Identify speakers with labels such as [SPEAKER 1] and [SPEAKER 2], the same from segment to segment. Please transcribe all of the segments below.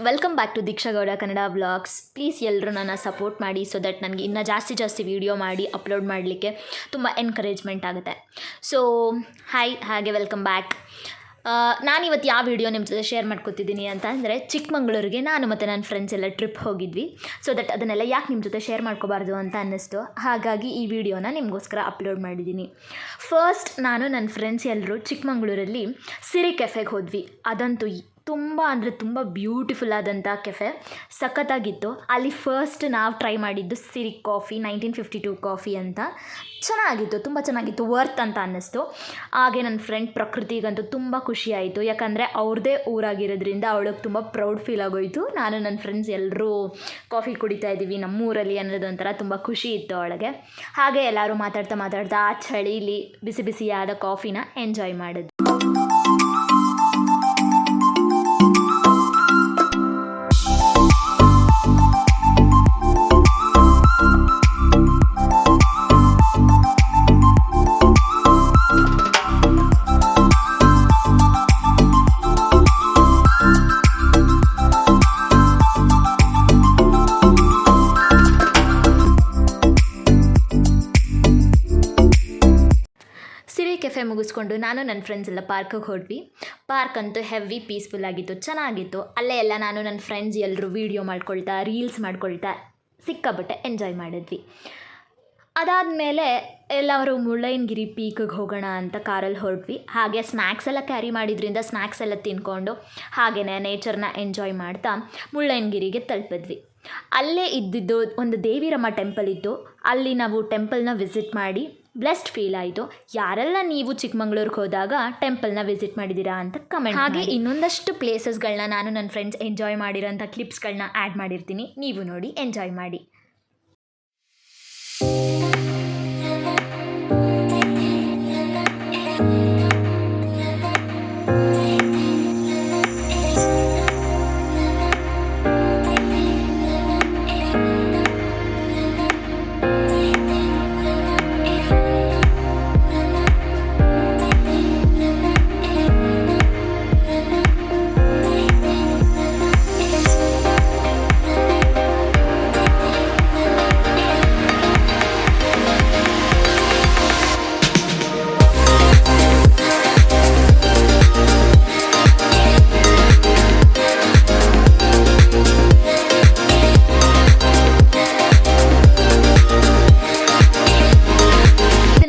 [SPEAKER 1] Welcome back to Deeksha Gowda Kannada vlogs. Please ಎಲ್ಲರೂ ನನ್ನ support ಮಾಡಿ ಸೊ ದಟ್ ನನಗೆ ಇನ್ನೂ ಜಾಸ್ತಿ ವೀಡಿಯೋ ಮಾಡಿ ಅಪ್ಲೋಡ್ ಮಾಡಲಿಕ್ಕೆ ತುಂಬ ಎನ್ಕರೇಜ್ಮೆಂಟ್ ಆಗುತ್ತೆ. ಸೊ ಹಾಗೆ ವೆಲ್ಕಮ್ ಬ್ಯಾಕ್. ನಾನಿವತ್ತು ಯಾವ ವಿಡಿಯೋ ನಿಮ್ಮ ಜೊತೆ ಶೇರ್ ಮಾಡ್ಕೊತಿದ್ದೀನಿ ಅಂತ ಅಂದರೆ, ಚಿಕ್ಕಮಂಗ್ಳೂರಿಗೆ ನಾನು ಮತ್ತು ನನ್ನ ಫ್ರೆಂಡ್ಸ್ ಎಲ್ಲ ಟ್ರಿಪ್ ಹೋಗಿದ್ವಿ. ಸೊ ದಟ್ ಅದನ್ನೆಲ್ಲ ಯಾಕೆ ನಿಮ್ಮ ಜೊತೆ ಶೇರ್ ಮಾಡ್ಕೋಬಾರ್ದು ಅಂತ ಅನ್ನಿಸ್ತು. ಹಾಗಾಗಿ ಈ ವಿಡಿಯೋನ ನಿಮಗೋಸ್ಕರ ಅಪ್ಲೋಡ್ ಮಾಡಿದ್ದೀನಿ. ಫಸ್ಟ್ ನಾನು ನನ್ನ ಫ್ರೆಂಡ್ಸ್ ಎಲ್ಲರೂ ಚಿಕ್ಕಮಂಗ್ಳೂರಲ್ಲಿ ಸಿರಿ ಕೆಫೆಗೆ ಹೋದ್ವಿ. ಅದಂತೂ ತುಂಬ ಬ್ಯೂಟಿಫುಲ್ ಆದಂಥ ಕೆಫೆ, ಸಖತ್ತಾಗಿತ್ತು. ಅಲ್ಲಿ ಫಸ್ಟ್ ನಾವು ಟ್ರೈ ಮಾಡಿದ್ದು ಸಿರಿ ಕಾಫಿ, 1952 ಕಾಫಿ ಅಂತ. ಚೆನ್ನಾಗಿತ್ತು, ತುಂಬ ಚೆನ್ನಾಗಿತ್ತು, ವರ್ತ್ ಅಂತ ಅನ್ನಿಸ್ತು. ಹಾಗೆ ನನ್ನ ಫ್ರೆಂಡ್ ಪ್ರಕೃತಿಗಂತೂ ತುಂಬ ಖುಷಿ ಆಯಿತು, ಯಾಕಂದರೆ ಅವ್ರದ್ದೇ ಊರಾಗಿರೋದ್ರಿಂದ ಅವಳಿಗೆ ತುಂಬ ಪ್ರೌಡ್ ಫೀಲ್ ಆಗೋಯಿತು. ನಾನು ನನ್ನ ಫ್ರೆಂಡ್ಸ್ ಎಲ್ಲರೂ ಕಾಫಿ ಕುಡಿತಾ ಇದ್ದೀವಿ ನಮ್ಮೂರಲ್ಲಿ ಅನ್ನೋದೊಂಥರ ತುಂಬ ಖುಷಿ ಇತ್ತು ಅವಳಿಗೆ. ಹಾಗೆ ಎಲ್ಲರೂ ಮಾತಾಡ್ತಾ ಆ ಚಳಿಲಿ ಬಿಸಿಯಾದ ಕಾಫಿನ ಎಂಜಾಯ್ ಮಾಡಿದ್ವಿ. ಸಿರಿ ಕೆಫೆ ಮುಗಿಸ್ಕೊಂಡು ನಾನು ನನ್ನ ಫ್ರೆಂಡ್ಸ್ ಎಲ್ಲ ಪಾರ್ಕಿಗೆ ಹೊರಟ್ವಿ. ಪಾರ್ಕ್ ಅಂತೂ ಹೆವಿ ಪೀಸ್ಫುಲ್ ಆಗಿತ್ತು, ಚೆನ್ನಾಗಿತ್ತು. ಅಲ್ಲೇ ಎಲ್ಲ ನಾನು ನನ್ನ ಫ್ರೆಂಡ್ಸ್ ಎಲ್ಲರೂ ವೀಡಿಯೋ ಮಾಡ್ಕೊಳ್ತಾ ರೀಲ್ಸ್ ಮಾಡ್ಕೊಳ್ತಾ ಸಿಕ್ಕಾಪಟ್ಟೆ ಎಂಜಾಯ್ ಮಾಡಿದ್ವಿ. ಅದಾದಮೇಲೆ ಎಲ್ಲರೂ ಮುಳ್ಳಯ್ಯನಗಿರಿ ಪೀಕಿಗೆ ಹೋಗೋಣ ಅಂತ ಕಾರಲ್ಲಿ ಹೊರಟ್ವಿ. ಹಾಗೆ ಸ್ನ್ಯಾಕ್ಸ್ ಎಲ್ಲ ಕ್ಯಾರಿ ಮಾಡಿದ್ರಿಂದ ಸ್ನ್ಯಾಕ್ಸ್ ಎಲ್ಲ ತಿನ್ಕೊಂಡು ಹಾಗೆಯೇ ನೇಚರ್ನ ಎಂಜಾಯ್ ಮಾಡ್ತಾ ಮುಳ್ಳಯ್ಯನಗಿರಿಗೆ ತಲುಪಿದ್ವಿ. ಅಲ್ಲೇ ಇದ್ದಿದ್ದು ಒಂದು ದೇವಿರಮ್ಮ ಟೆಂಪಲ್ ಇತ್ತು. ಅಲ್ಲಿ ನಾವು ಟೆಂಪಲ್ನ ವಿಸಿಟ್ ಮಾಡಿ ಬ್ಲೆಸ್ಡ್ ಫೀಲ್ ಆಯಿತು. ಯಾರೆಲ್ಲ ನೀವು ಚಿಕ್ಕಮಂಗ್ಳೂರಿಗೆ ಹೋದಾಗ ಟೆಂಪಲ್ನ ವಿಸಿಟ್ ಮಾಡಿದ್ದೀರಾ ಅಂತ ಕಮೆಂಟ್. ಹಾಗೆ ಇನ್ನೊಂದಷ್ಟು ಪ್ಲೇಸಸ್ಗಳನ್ನ ನಾನು ನನ್ನ ಫ್ರೆಂಡ್ಸ್ ಎಂಜಾಯ್ ಮಾಡಿರೋಂಥ ಕ್ಲಿಪ್ಸ್ಗಳನ್ನ ಆ್ಯಡ್ ಮಾಡಿರ್ತೀನಿ, ನೀವು ನೋಡಿ ಎಂಜಾಯ್ ಮಾಡಿ.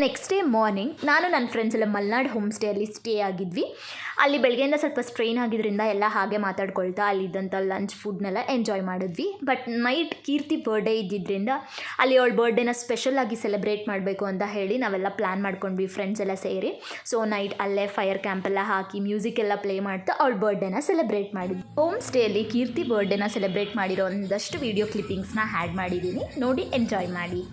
[SPEAKER 1] ನೆಕ್ಸ್ಟ್ ಡೇ ಮಾರ್ನಿಂಗ್ ನಾನು ನನ್ನ ಫ್ರೆಂಡ್ಸ್ ಎಲ್ಲ ಮಲ್ನಾಡ್ ಹೋಮ್ ಸ್ಟೇಯಲ್ಲಿ ಸ್ಟೇ ಆಗಿದ್ವಿ. ಅಲ್ಲಿ ಬೆಳಗ್ಗೆಯಿಂದ ಸ್ವಲ್ಪ ಸ್ಟ್ರೈನ್ ಆಗಿದ್ದರಿಂದ ಎಲ್ಲ ಹಾಗೆ ಮಾತಾಡ್ಕೊಳ್ತಾ ಅಲ್ಲಿದ್ದಂಥ ಲಂಚ್ ಫುಡ್ನೆಲ್ಲ ಎಂಜಾಯ್ ಮಾಡಿದ್ವಿ. ಬಟ್ ನೈಟ್ ಕೀರ್ತಿ ಬರ್ಡೇ ಇದ್ದಿದ್ದರಿಂದ ಅಲ್ಲಿ ಅವಳ ಬರ್ಡೇನ ಸ್ಪೆಷಲ್ ಆಗಿ ಸೆಲೆಬ್ರೇಟ್ ಮಾಡಬೇಕು ಅಂತ ಹೇಳಿ ನಾವೆಲ್ಲ ಪ್ಲ್ಯಾನ್ ಮಾಡ್ಕೊಂಡ್ವಿ ಫ್ರೆಂಡ್ಸ್ ಎಲ್ಲ ಸೇರಿ. ಸೊ ನೈಟ್ ಅಲ್ಲೇ ಫೈರ್ ಕ್ಯಾಂಪೆಲ್ಲ ಹಾಕಿ ಮ್ಯೂಸಿಕ್ ಎಲ್ಲ ಪ್ಲೇ ಮಾಡ್ತಾ ಅವಳ ಬರ್ಡೇನ ಸೆಲೆಬ್ರೇಟ್ ಮಾಡಿದ್ವಿ. ಹೋಮ್ ಸ್ಟೇಯಲ್ಲಿ ಕೀರ್ತಿ ಬರ್ಡೇನ ಸೆಲೆಬ್ರೇಟ್ ಮಾಡಿರೋ ಒಂದಷ್ಟು ವೀಡಿಯೋ ಕ್ಲಿಪ್ಪಿಂಗ್ಸ್ನ ಆ್ಯಡ್ ಮಾಡಿದ್ದೀನಿ, ನೋಡಿ ಎಂಜಾಯ್ ಮಾಡಿ.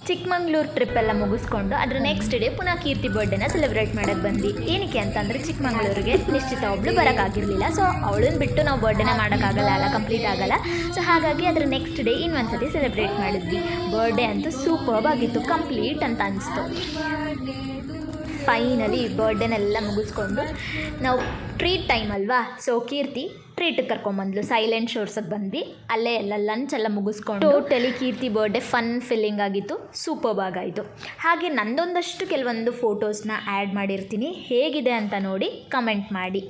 [SPEAKER 1] ಚಿಕ್ಕಮಂಗ್ಳೂರು ಟ್ರಿಪ್ ಎಲ್ಲ ಮುಗಿಸ್ಕೊಂಡು ಅದರ ನೆಕ್ಸ್ಟ್ ಡೇ ಪುನಃ ಕೀರ್ತಿ ಬರ್ಡೇನ ಸೆಲೆಬ್ರೇಟ್ ಮಾಡೋಕ್ಕೆ ಬಂದ್ವಿ. ಏನಕ್ಕೆ ಅಂತಂದರೆ ಚಿಕ್ಕಮಂಗ್ಳೂರಿಗೆ ನಿಶ್ಚಿತ ಒಬ್ಬಳು ಬರೋಕ್ಕಾಗಿರಲಿಲ್ಲ. ಸೊ ಅವಳನ್ನ ಬಿಟ್ಟು ನಾವು ಬರ್ಡೇನ ಮಾಡೋಕ್ಕಾಗಲ್ಲ, ಕಂಪ್ಲೀಟ್ ಆಗಲ್ಲ. ಸೊ ಹಾಗಾಗಿ ಅದರ ನೆಕ್ಸ್ಟ್ ಡೇ ಇನ್ನೊಂದ್ಸತಿ ಸೆಲೆಬ್ರೇಟ್ ಮಾಡಿದ್ವಿ. ಬರ್ಡೇ ಅಂತೂ ಸೂಪರ್ಬ್ ಆಗಿತ್ತು, ಕಂಪ್ಲೀಟ್ ಅಂತ ಅನಿಸ್ತು. ಫೈನಲಿ ಬರ್ಡೇನೆಲ್ಲ ಮುಗಿಸ್ಕೊಂಡು ನಾವು ಟ್ರೀಟ್ ಟೈಮ್ ಅಲ್ವಾ, ಸೊ ಕೀರ್ತಿ ಟ್ರೀಟಿಗೆ ಕರ್ಕೊಂಬಂದ್ಲು. ಸೈಲೆಂಟ್ ಶೋರ್ಸಿಗೆ ಬಂದ್ವಿ. ಅಲ್ಲೇ ಎಲ್ಲ ಲಂಚ್ ಎಲ್ಲ ಮುಗಿಸ್ಕೊಂಡು ಟೋಟಲಿ ಕೀರ್ತಿ ಬರ್ಡೇ ಫನ್ ಫೀಲಿಂಗ್ ಆಗಿತ್ತು, ಸೂಪರ್ಬ್ ಆಗಾಯಿತು. ಹಾಗೆ ನಂದೊಂದಷ್ಟು ಕೆಲವೊಂದು ಫೋಟೋಸ್ನ ಆ್ಯಡ್ ಮಾಡಿರ್ತೀನಿ, ಹೇಗಿದೆ ಅಂತ ನೋಡಿ ಕಮೆಂಟ್ ಮಾಡಿ.